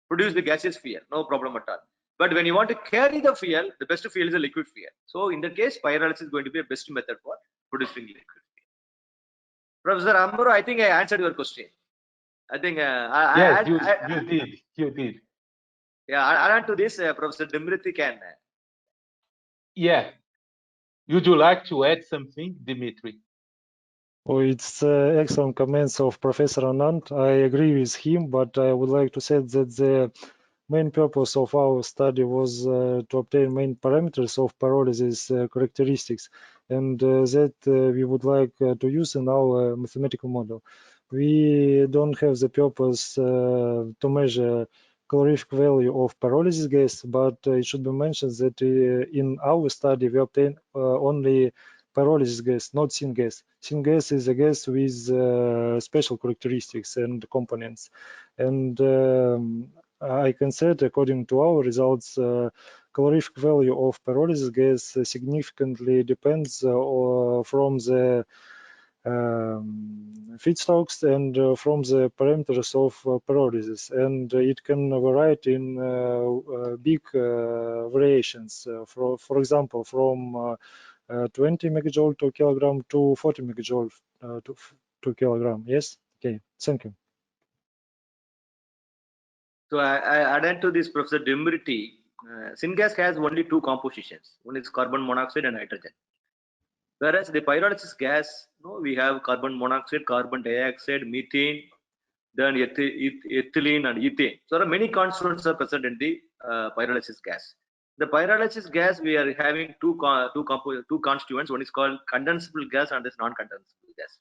produce the gaseous fuel, no problem at all. But But when you want to carry the fuel, the best fuel is a liquid fuel. So in that case, pyrolysis is going to be a best method for producing liquid fuel. Professor Amaro, I think I answered your question. I think Yes, you did. yeah, I'll add to this. Professor Dimriti can. Yeah. Would you like to add something, Dimitri? Oh, it's excellent comments of Professor Anand. I agree with him, but I would like to say that the main purpose of our study was to obtain main parameters of pyrolysis characteristics, and that we would like to use in our mathematical model. We don't have the purpose to measure calorific value of pyrolysis gas, but it should be mentioned that in our study we obtain only pyrolysis gas, not syngas. Syngas is a gas with special characteristics and components. And I can say that according to our results, calorific value of pyrolysis gas significantly depends from the feedstocks and from the parameters of pyrolysis, and it can vary in big variations. For example, from 20 megajoule to kilogram to 40 megajoule to kilogram. Yes. Okay. Thank you. So I add to this, Professor Dimriti. Syngas has only two compositions. One is carbon monoxide and nitrogen. Whereas the pyrolysis gas, we have carbon monoxide, carbon dioxide, methane, then ethylene and ethane. So there are many constituents are present in the pyrolysis gas. The pyrolysis gas, we are having two constituents. One is called condensable gas and this non-condensable gas.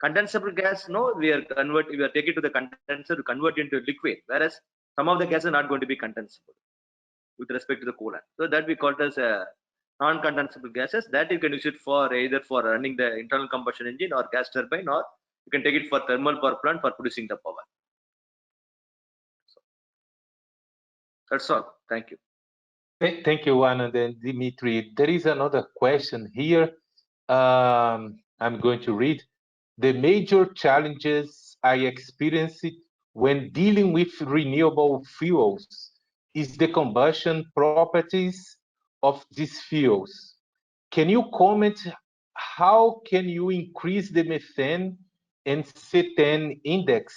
Condensable gas, we are taking it to the condenser to convert into liquid, whereas some of the gases are not going to be condensable with respect to the coolant. So that we call it as non-condensable gases, that you can use it for either for running the internal combustion engine or gas turbine, or you can take it for thermal power plant for producing the power. So, that's all. Thank you. Thank you, Anand and Dimitri. There is another question here. I'm going to read. The major challenges I experienced when dealing with renewable fuels is the combustion properties of these fuels. Can you comment how can you increase the methane and cetane index?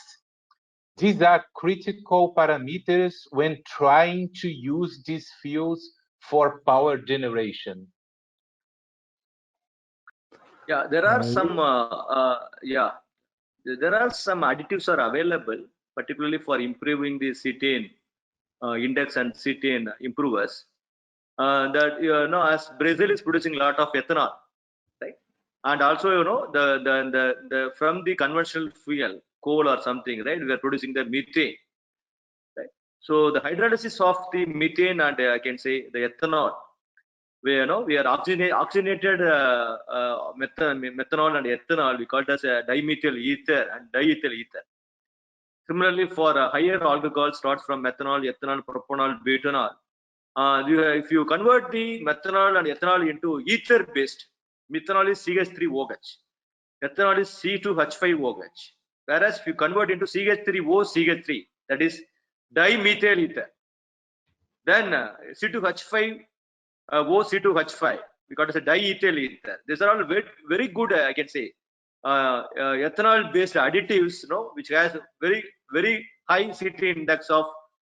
These are critical parameters when trying to use these fuels for power generation. Yeah, there are some there are some additives are available, particularly for improving the cetane index and cetane improvers. That as Brazil is producing a lot of ethanol, right? And also the from the conventional fuel, coal or something, right? We are producing the methane, right? So the hydrolysis of the methane and I can say the ethanol, we are oxygenated methanol and ethanol. We call it as a dimethyl ether and diethyl ether. Similarly, for higher alcohol starts from methanol, ethanol, propanol, butanol. If you convert the methanol and ethanol into ether based, methanol is CH3OH, ethanol is C2H5OH. Whereas if you convert into CH3O CH3, that is dimethyl ether, then C2H5 C2H5, we got as a diethyl ether. These are all very, very good, I can say, ethanol based additives, which has very, very high cetane index of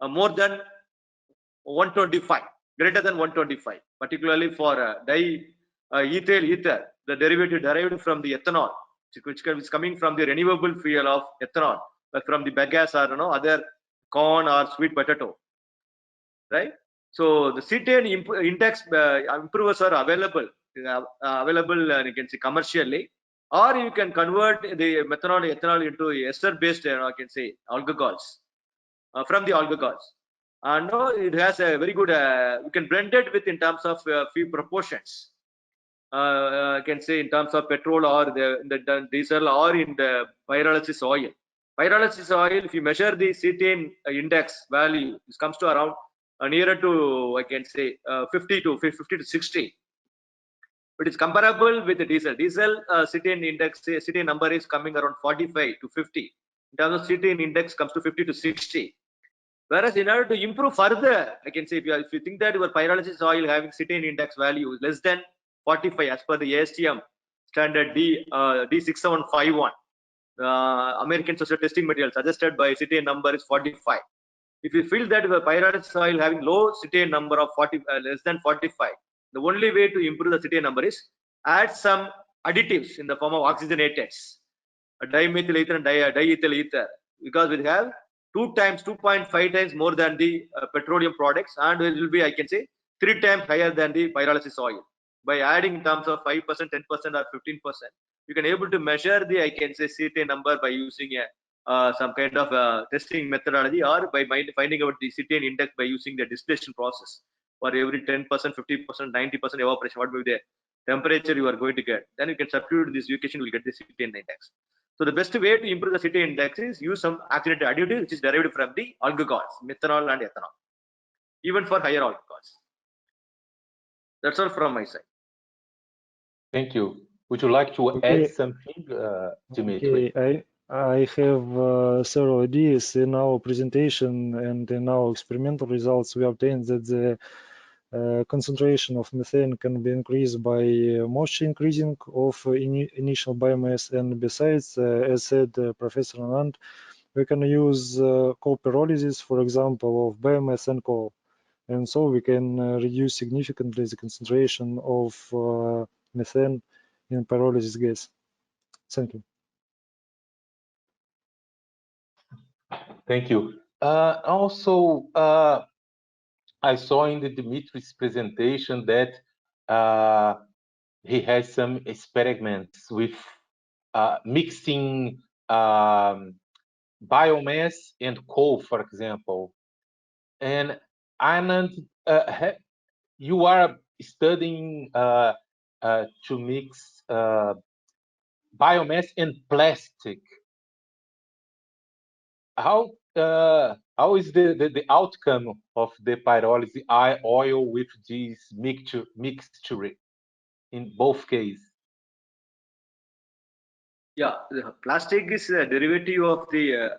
more than 125, greater than 125, particularly for diethyl ether, the derivative derived from the ethanol, which is coming from the renewable fuel of ethanol, from the bagasse or other corn or sweet potato, right? So the cetane index improvers are available, you can see commercially, or you can convert the methanol, ethanol into ester-based, I can say alcohols from the alcohols. And it has a very good. You can blend it with in terms of few proportions. I can say in terms of petrol or the diesel or in the pyrolysis oil. Pyrolysis oil, if you measure the cetane index value, it comes to around nearer to, I can say 50 to 60. But it's comparable with the diesel. Diesel cetane index, cetane number is coming around 45 to 50. In terms of cetane index comes to 50 to 60. Whereas in order to improve further, I can say if you think that your pyrolysis oil having cetane index value is less than 45 as per the ASTM standard D6751, American Social Testing Material suggested by cetane number is 45. If you feel that your pyrolysis oil having low cetane number of less than 45, the only way to improve the cetane number is add some additives in the form of oxygenators, a dimethyl ether and diethyl ether, because we have 2.5 times more than the petroleum products, and it will be, I can say, 3 times higher than the pyrolysis oil. By adding in terms of 5%, 10% or 15%, you can able to measure the, I can say, cetane number by using some kind of testing methodology, or by finding out the cetane index by using the distillation process. For every 10%, 50%, 90% evaporation, what will be the temperature you are going to get? Then you can substitute this equation, you will get the cetane index. So the best way to improve the cetane index is use some oxygenated additive which is derived from the alcohols, methanol and ethanol, even for higher alcohols. That's all from my side. Thank you. Would you like to Okay. add something, Dimitri? Okay, I have several ideas. In our presentation and in our experimental results, we obtained that the concentration of methane can be increased by moisture increasing of initial biomass, and besides, as said Professor Anand, we can use co-pyrolysis, for example, of biomass and coal, and so we can reduce significantly the concentration of methane in pyrolysis gas. Thank you. Thank you. Also, I saw in the Dimitri's presentation that he has some experiments with mixing biomass and coal, for example. And Anand, you are studying to mix biomass and plastic. How is the outcome of the pyrolysis oil with this mixture in both cases? Yeah, the plastic is a derivative of the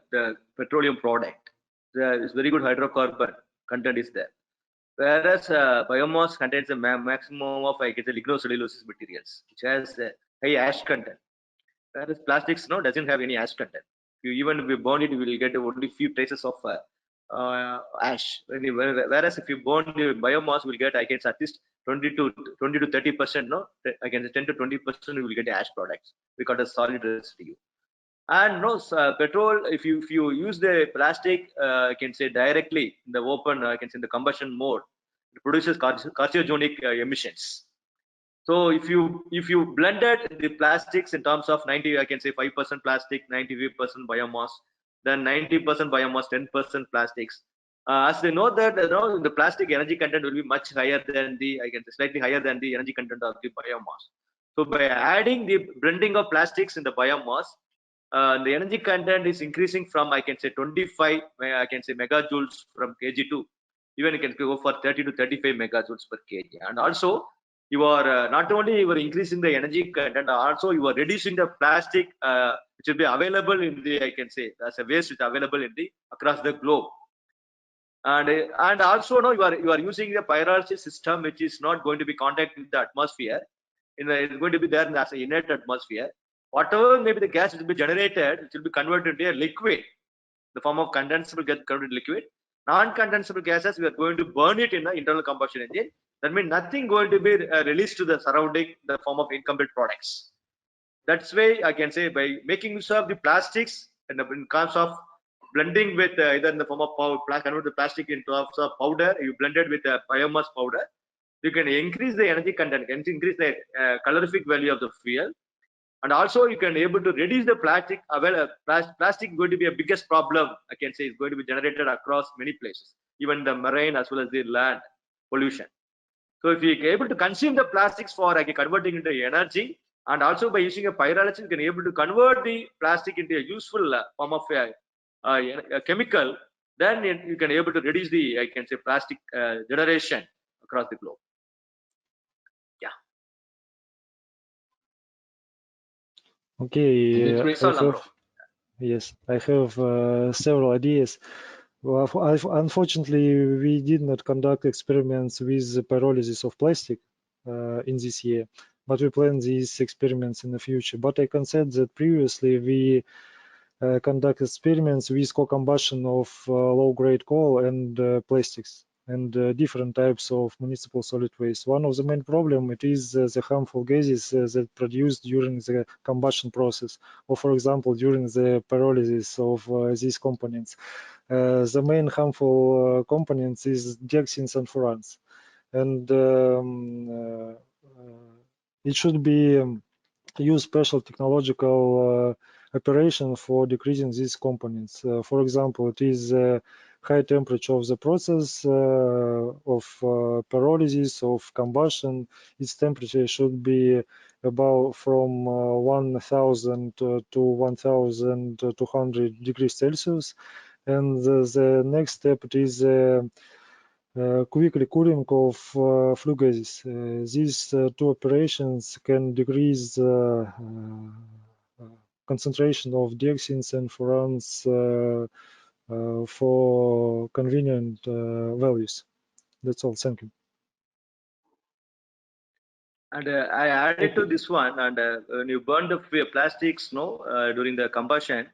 petroleum product. There is very good hydrocarbon content is there, whereas biomass contains a maximum of, I guess, lignocellulosic materials, which has high ash content. Whereas plastics doesn't have any ash content. Even if you burn it, you will get only few traces of ash. Whereas if you burn the biomass, you will get, I guess, at least 20 to 30%. No, I can say 10 to 20% you will get ash products because of solid residue. And petrol, if you use the plastic, I can say directly in the open, I can say in the combustion mode, it produces carcinogenic emissions. So if you blended the plastics in terms of 90, I can say 5% plastic, 95% biomass, then 90% biomass, 10% plastics. As they know that the plastic energy content will be much higher than the, I can say, slightly higher than the energy content of the biomass. So by adding the blending of plastics in the biomass, the energy content is increasing from, I can say, 25, I can say, megajoules from kg to even you can go for 30 to 35 megajoules per kg. And also you are not only you are increasing the energy content, also you are reducing the plastic which will be available in the, I can say, as a waste which is available in the across the globe. And also you are using the pyrolysis system which is not going to be contact with the atmosphere. It's going to be there as an inert atmosphere. Whatever maybe the gas will be generated, it will be converted into a liquid. The form of condensable get converted liquid. Non-condensable gases, we are going to burn it in the internal combustion engine. That means nothing going to be released to the surrounding, the form of incomplete products. That's why I can say by making use of the plastics and in terms of blending with either in the form of convert the plastic into of powder, you blend it with a biomass powder, you can increase the energy content, can increase the calorific value of the fuel, and also you can able to reduce the plastic. Plastic is going to be a biggest problem, I can say, is going to be generated across many places, even the marine as well as the land pollution. So if you are able to consume the plastics for converting into energy, and also by using a pyrolysis, you can able to convert the plastic into a useful form of a chemical, then you can able to reduce the, I can say, plastic generation across the globe. Yeah. Okay, Dimitri, I have several ideas. Well, unfortunately, we did not conduct experiments with the pyrolysis of plastic in this year, but we plan these experiments in the future. But I can say that previously we conduct experiments with co-combustion of low-grade coal and plastics and different types of municipal solid waste. One of the main problem it is the harmful gases that produced during the combustion process, or for example during the pyrolysis of these components. The main harmful components is dioxins and furans, and it should be use special technological operation for decreasing these components. For example, it is high temperature of the process of pyrolysis of combustion. Its temperature should be about from 1000 to 1200 degrees Celsius. And the next step is quickly cooling of flue gases. These two operations can decrease concentration of dioxins and furans for convenient values. That's all. Thank you. And I added to this one, and when you burn the plastics, during the combustion,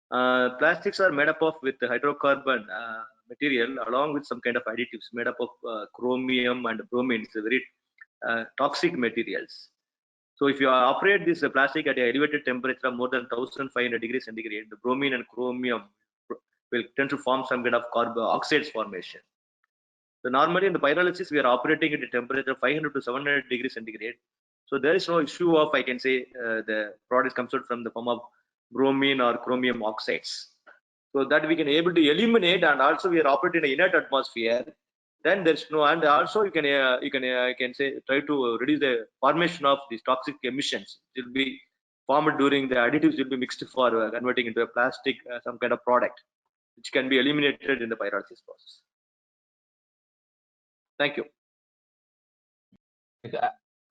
plastics are made up of with hydrocarbon material along with some kind of additives made up of chromium and bromine. It's a very toxic materials. So if you operate this plastic at an elevated temperature of more than 1500 degrees centigrade, the bromine and chromium will tend to form some kind of carbon oxides formation. So normally in the pyrolysis, we are operating at a temperature of 500 to 700 degrees centigrade. So there is no issue of, I can say, the product comes out from the form of bromine or chromium oxides. So that we can able to eliminate, and also we are operating in an inert atmosphere. Then there's no, and also you can say try to reduce the formation of these toxic emissions. It will be formed during the additives will be mixed for converting into a plastic, some kind of product, which can be eliminated in the pyrolysis process. Thank you.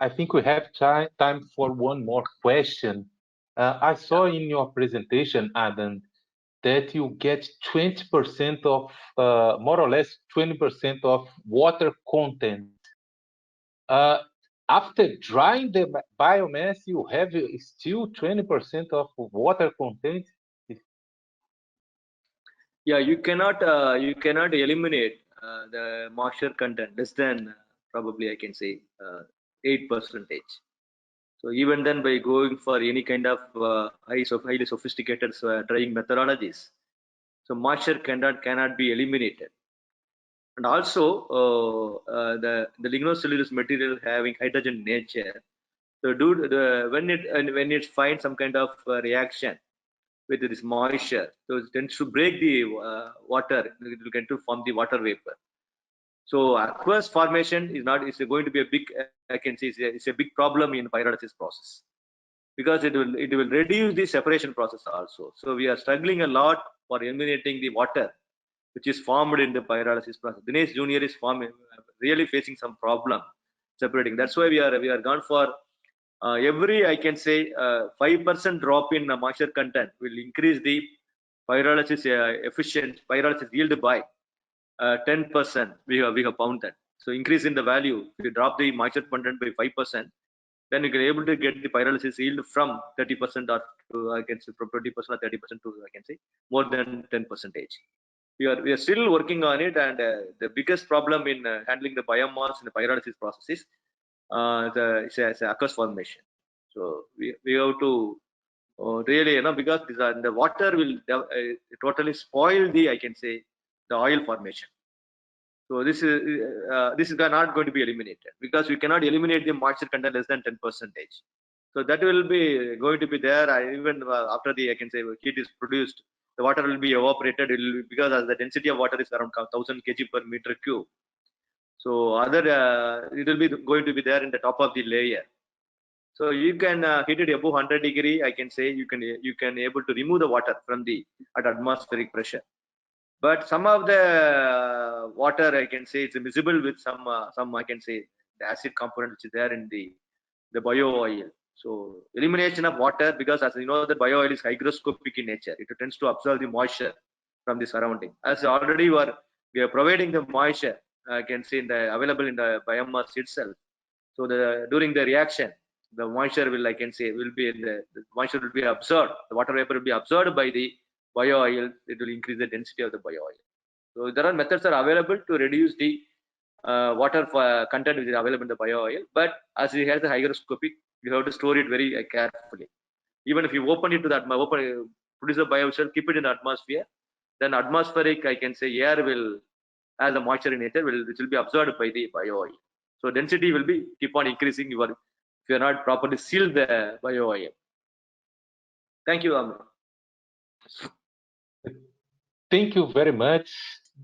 I think we have time for one more question. I saw in your presentation, Adam, that you get 20% of, more or less 20% of water content. After drying the biomass, you have still 20% of water content. Yeah, you cannot eliminate the moisture content less than probably I can say 8%. So even then, by going for any kind of highly sophisticated drying methodologies, so moisture cannot be eliminated. And also the lignocellulose material having hydrogen nature. So when it finds some kind of reaction with this moisture, so it tends to break the water. It will tend to form the water vapor. So aqueous formation is going to be a big, I can say it's a big problem in pyrolysis process, because it will reduce the separation process also. So we are struggling a lot for eliminating the water which is formed in the pyrolysis process. Dinesh Junior is really facing some problem separating. That's why we are gone for every, I can say, 5% drop in moisture content will increase the pyrolysis pyrolysis yield by 10%. We have found that. So increase in the value. If you drop the moisture content by 5%, then you can able to get the pyrolysis yield from 30% or to, I can say, from 20% or 30% to, I can say, more than 10%. We are still working on it, and the biggest problem in handling the biomass in the pyrolysis process is the aqueous formation. So we have to really, because the water will totally spoil the, I can say, the oil formation. So this is not going to be eliminated, because we cannot eliminate the moisture content less than 10%. So that will be going to be there even after the, I can say, heat is produced. The water will be evaporated. Because as the density of water is around 1000 kg per meter cube. So it will be going to be there in the top of the layer. So you can heat it above 100 degree. I can say you can able to remove the water from at atmospheric pressure. But some of the water, I can say, it's miscible with some I can say the acid component which is there in the bio oil. So elimination of water, because as you know, the bio oil is hygroscopic in nature. It tends to absorb the moisture from the surrounding. As already we are providing the moisture, I can see available in the biomass itself. So during the reaction, the moisture will, I can say, will be the moisture will be absorbed. The water vapor will be absorbed by the bio oil. It will increase the density of the bio oil. So there are methods are available to reduce the water content which is available in the bio oil. But as it has a hygroscopic, you have to store it very carefully. Even if you open it to that, produce a bioshell, keep it in the atmosphere, then atmospheric, I can say, air will, as a moisture in nature, which will be absorbed by the bio oil. So density will be keep on increasing if you are not properly sealed the bio oil. Thank you, Amir. Thank you very much.